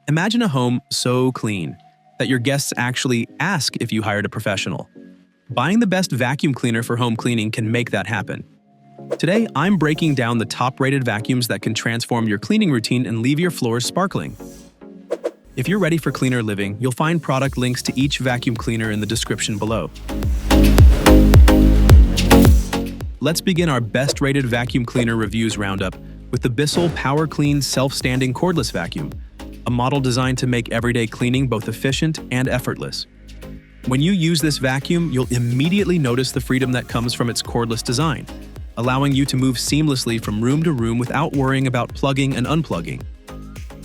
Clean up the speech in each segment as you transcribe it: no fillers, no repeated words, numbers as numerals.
Imagine a home so clean that your guests actually ask if you hired a professional. Buying the best vacuum cleaner for home cleaning can make that happen. Today, I'm breaking down the top-rated vacuums that can transform your cleaning routine and leave your floors sparkling. If you're ready for cleaner living, you'll find product links to each vacuum cleaner in the description below. Let's begin our best-rated vacuum cleaner reviews roundup with the Bissell PowerClean self-standing cordless vacuum, a model designed to make everyday cleaning both efficient and effortless. When you use this vacuum, you'll immediately notice the freedom that comes from its cordless design, allowing you to move seamlessly from room to room without worrying about plugging and unplugging.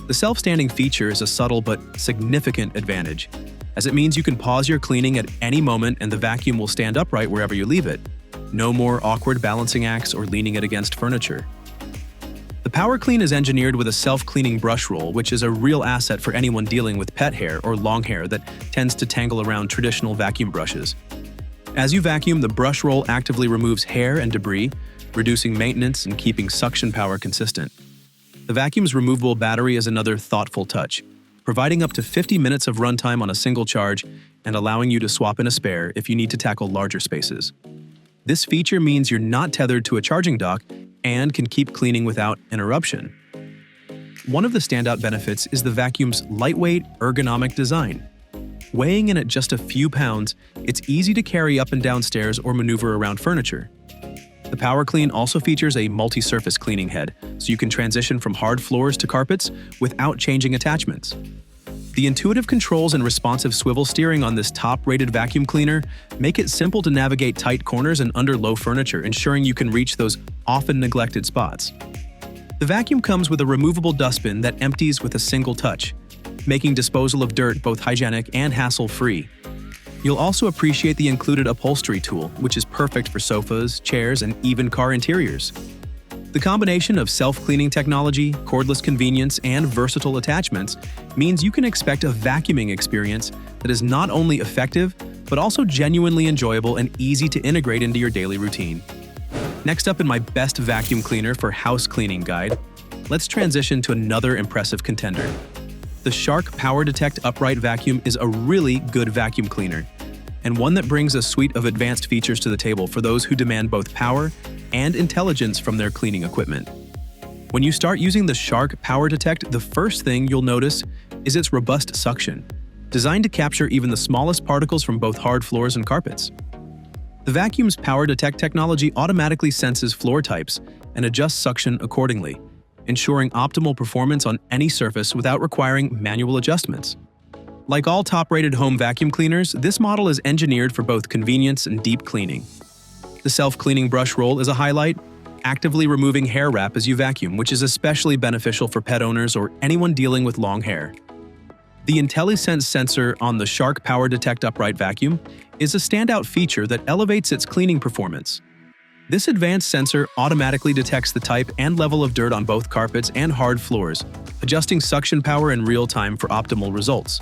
The self-standing feature is a subtle but significant advantage, as it means you can pause your cleaning at any moment and the vacuum will stand upright wherever you leave it. No more awkward balancing acts or leaning it against furniture. The PowerClean is engineered with a self-cleaning brush roll, which is a real asset for anyone dealing with pet hair or long hair that tends to tangle around traditional vacuum brushes. As you vacuum, the brush roll actively removes hair and debris, reducing maintenance and keeping suction power consistent. The vacuum's removable battery is another thoughtful touch, providing up to 50 minutes of runtime on a single charge and allowing you to swap in a spare if you need to tackle larger spaces. This feature means you're not tethered to a charging dock and can keep cleaning without interruption. One of the standout benefits is the vacuum's lightweight, ergonomic design. Weighing in at just a few pounds, it's easy to carry up and down stairs or maneuver around furniture. The PowerClean also features a multi-surface cleaning head, so you can transition from hard floors to carpets without changing attachments. The intuitive controls and responsive swivel steering on this top-rated vacuum cleaner make it simple to navigate tight corners and under low furniture, ensuring you can reach those often neglected spots. The vacuum comes with a removable dustbin that empties with a single touch, making disposal of dirt both hygienic and hassle-free. You'll also appreciate the included upholstery tool, which is perfect for sofas, chairs, and even car interiors. The combination of self-cleaning technology, cordless convenience, and versatile attachments means you can expect a vacuuming experience that is not only effective, but also genuinely enjoyable and easy to integrate into your daily routine. Next up in my best vacuum cleaner for house cleaning guide, let's transition to another impressive contender. The Shark PowerDetect Upright Vacuum is a really good vacuum cleaner, and one that brings a suite of advanced features to the table for those who demand both power and intelligence from their cleaning equipment. When you start using the Shark PowerDetect, the first thing you'll notice is its robust suction, designed to capture even the smallest particles from both hard floors and carpets. The vacuum's PowerDetect technology automatically senses floor types and adjusts suction accordingly, ensuring optimal performance on any surface without requiring manual adjustments. Like all top-rated home vacuum cleaners, this model is engineered for both convenience and deep cleaning. The self-cleaning brush roll is a highlight, actively removing hair wrap as you vacuum, which is especially beneficial for pet owners or anyone dealing with long hair. The IntelliSense sensor on the Shark PowerDetect Upright Vacuum is a standout feature that elevates its cleaning performance. This advanced sensor automatically detects the type and level of dirt on both carpets and hard floors, adjusting suction power in real time for optimal results.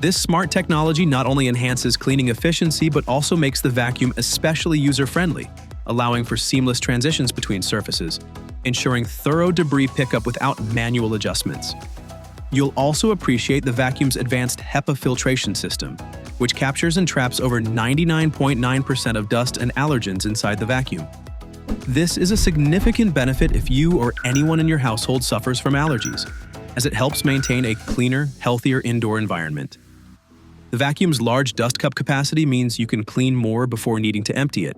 This smart technology not only enhances cleaning efficiency but also makes the vacuum especially user-friendly, allowing for seamless transitions between surfaces, ensuring thorough debris pickup without manual adjustments. You'll also appreciate the vacuum's advanced HEPA filtration system, which captures and traps over 99.9% of dust and allergens inside the vacuum. This is a significant benefit if you or anyone in your household suffers from allergies, as it helps maintain a cleaner, healthier indoor environment. The vacuum's large dust cup capacity means you can clean more before needing to empty it,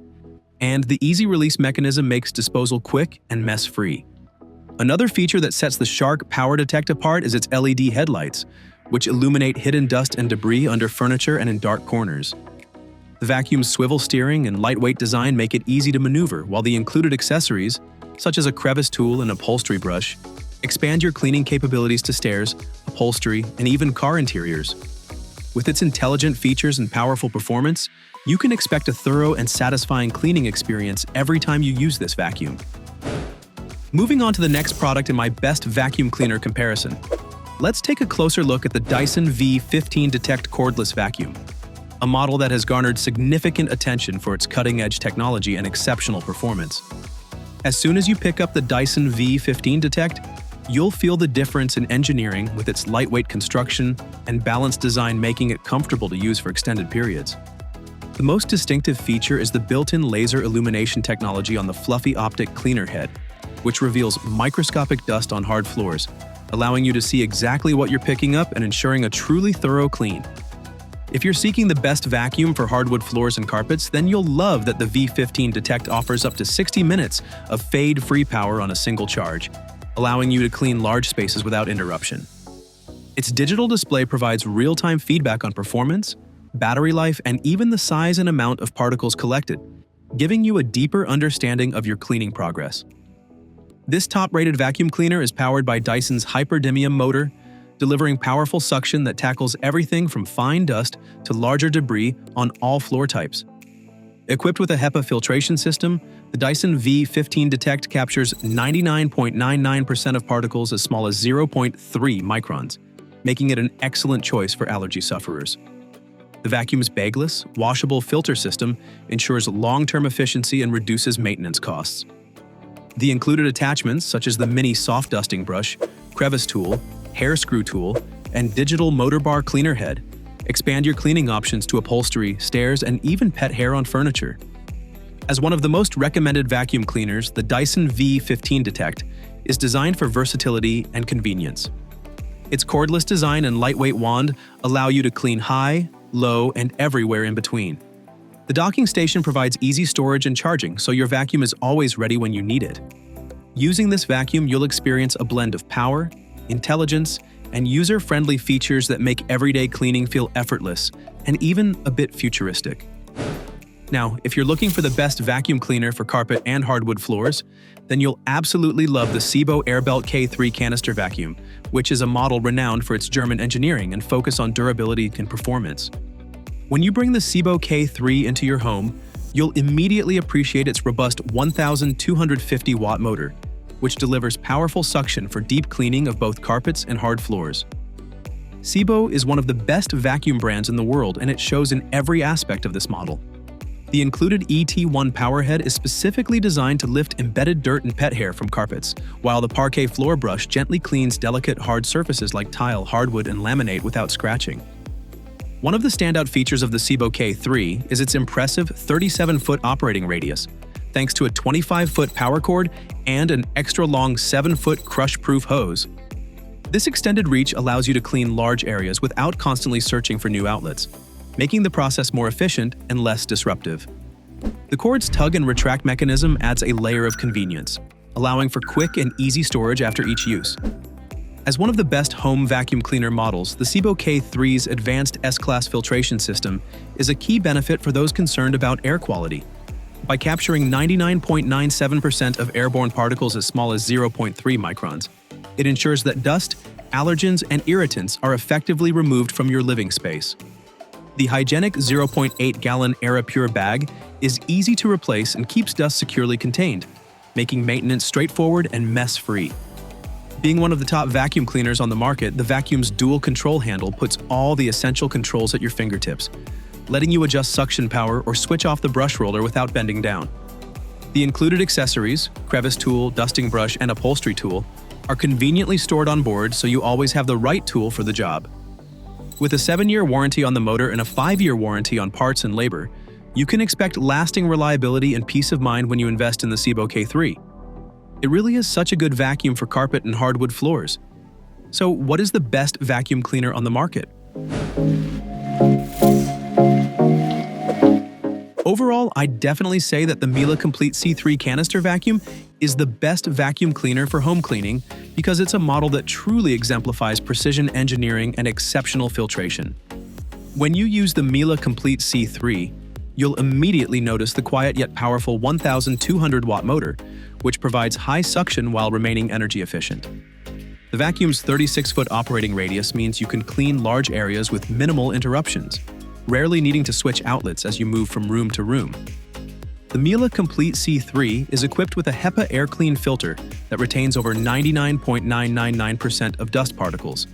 and the easy release mechanism makes disposal quick and mess-free. Another feature that sets the Shark PowerDetect apart is its LED headlights, which illuminate hidden dust and debris under furniture and in dark corners. The vacuum's swivel steering and lightweight design make it easy to maneuver, while the included accessories, such as a crevice tool and upholstery brush, expand your cleaning capabilities to stairs, upholstery, and even car interiors. With its intelligent features and powerful performance, you can expect a thorough and satisfying cleaning experience every time you use this vacuum. Moving on to the next product in my best vacuum cleaner comparison, let's take a closer look at the Dyson V15 Detect Cordless Vacuum, a model that has garnered significant attention for its cutting-edge technology and exceptional performance. As soon as you pick up the Dyson V15 Detect, You'll feel the difference in engineering with its lightweight construction and balanced design, making it comfortable to use for extended periods. The most distinctive feature is the built-in laser illumination technology on the fluffy optic cleaner head, which reveals microscopic dust on hard floors, allowing you to see exactly what you're picking up and ensuring a truly thorough clean. If you're seeking the best vacuum for hardwood floors and carpets, then you'll love that the V15 Detect offers up to 60 minutes of fade-free power on a single charge, allowing you to clean large spaces without interruption. Its digital display provides real-time feedback on performance, battery life, and even the size and amount of particles collected, giving you a deeper understanding of your cleaning progress. This top-rated vacuum cleaner is powered by Dyson's hyperdymium motor, delivering powerful suction that tackles everything from fine dust to larger debris on all floor types. Equipped with a HEPA filtration system, the Dyson V15 Detect captures 99.99% of particles as small as 0.3 microns, making it an excellent choice for allergy sufferers. The vacuum's bagless, washable filter system ensures long-term efficiency and reduces maintenance costs. The included attachments, such as the mini soft dusting brush, crevice tool, hair screw tool, and digital motor bar cleaner head, expand your cleaning options to upholstery, stairs, and even pet hair on furniture. As one of the most recommended vacuum cleaners, the Dyson V15 Detect is designed for versatility and convenience. Its cordless design and lightweight wand allow you to clean high, low, and everywhere in between. The docking station provides easy storage and charging, so your vacuum is always ready when you need it. Using this vacuum, you'll experience a blend of power, intelligence, and user-friendly features that make everyday cleaning feel effortless and even a bit futuristic. Now, if you're looking for the best vacuum cleaner for carpet and hardwood floors, then you'll absolutely love the Sebo Airbelt K3 canister vacuum, which is a model renowned for its German engineering and focus on durability and performance. When you bring the Sebo K3 into your home, you'll immediately appreciate its robust 1,250-watt motor, which delivers powerful suction for deep cleaning of both carpets and hard floors. Sebo is one of the best vacuum brands in the world, and it shows in every aspect of this model. The included ET1 power head is specifically designed to lift embedded dirt and pet hair from carpets, while the parquet floor brush gently cleans delicate hard surfaces like tile, hardwood, and laminate without scratching. One of the standout features of the Sebo K3 is its impressive 37-foot operating radius, thanks to a 25-foot power cord and an extra-long 7-foot crush-proof hose. This extended reach allows you to clean large areas without constantly searching for new outlets, making the process more efficient and less disruptive. The cord's tug and retract mechanism adds a layer of convenience, allowing for quick and easy storage after each use. As one of the best home vacuum cleaner models, the Sebo K3's advanced S-Class filtration system is a key benefit for those concerned about air quality. By capturing 99.97% of airborne particles as small as 0.3 microns, it ensures that dust, allergens, and irritants are effectively removed from your living space. The hygienic 0.8-gallon AeraPure bag is easy to replace and keeps dust securely contained, making maintenance straightforward and mess-free. Being one of the top vacuum cleaners on the market, the vacuum's dual control handle puts all the essential controls at your fingertips, letting you adjust suction power or switch off the brush roller without bending down. The included accessories, crevice tool, dusting brush, and upholstery tool, are conveniently stored on board so you always have the right tool for the job. With a 7-year warranty on the motor and a 5-year warranty on parts and labor, you can expect lasting reliability and peace of mind when you invest in the Sebo K3. It really is such a good vacuum for carpet and hardwood floors. So, what is the best vacuum cleaner on the market? Overall, I'd definitely say that the Miele Complete C3 canister vacuum is the best vacuum cleaner for home cleaning because it's a model that truly exemplifies precision engineering and exceptional filtration. When you use the Miele Complete C3, you'll immediately notice the quiet yet powerful 1,200-watt motor, which provides high suction while remaining energy efficient. The vacuum's 36-foot operating radius means you can clean large areas with minimal interruptions, rarely needing to switch outlets as you move from room to room. The Miele Complete C3 is equipped with a HEPA air clean filter that retains over 99.999% of dust particles,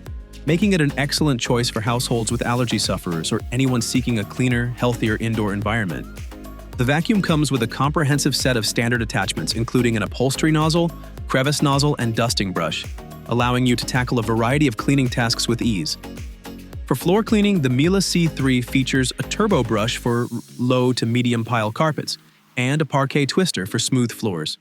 making it an excellent choice for households with allergy sufferers or anyone seeking a cleaner, healthier indoor environment. The vacuum comes with a comprehensive set of standard attachments, including an upholstery nozzle, crevice nozzle, and dusting brush, allowing you to tackle a variety of cleaning tasks with ease. For floor cleaning, the Miele C3 features a turbo brush for low to medium pile carpets and a parquet twister for smooth floors.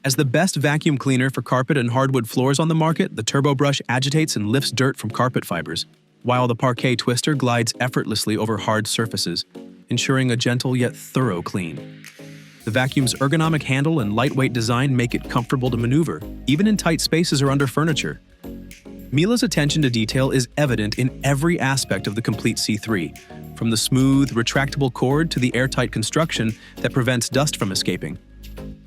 As the best vacuum cleaner for carpet and hardwood floors on the market, the turbo brush agitates and lifts dirt from carpet fibers, while the parquet twister glides effortlessly over hard surfaces, ensuring a gentle yet thorough clean. The vacuum's ergonomic handle and lightweight design make it comfortable to maneuver, even in tight spaces or under furniture. Miele's attention to detail is evident in every aspect of the complete C3, from the smooth, retractable cord to the airtight construction that prevents dust from escaping.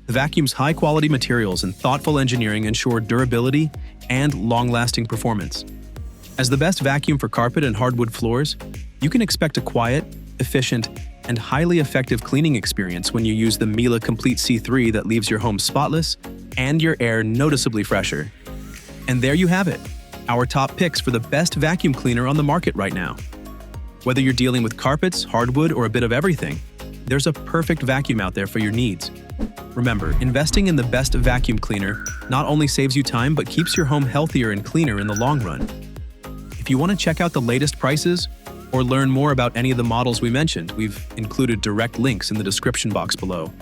The vacuum's high-quality materials and thoughtful engineering ensure durability and long-lasting performance. As the best vacuum for carpet and hardwood floors, you can expect a quiet, efficient, and highly effective cleaning experience when you use the Miele Complete C3 that leaves your home spotless and your air noticeably fresher. And there you have it, our top picks for the best vacuum cleaner on the market right now. Whether you're dealing with carpets, hardwood, or a bit of everything, there's a perfect vacuum out there for your needs. Remember, investing in the best vacuum cleaner not only saves you time but keeps your home healthier and cleaner in the long run. If you want to check out the latest prices or learn more about any of the models we mentioned, we've included direct links in the description box below.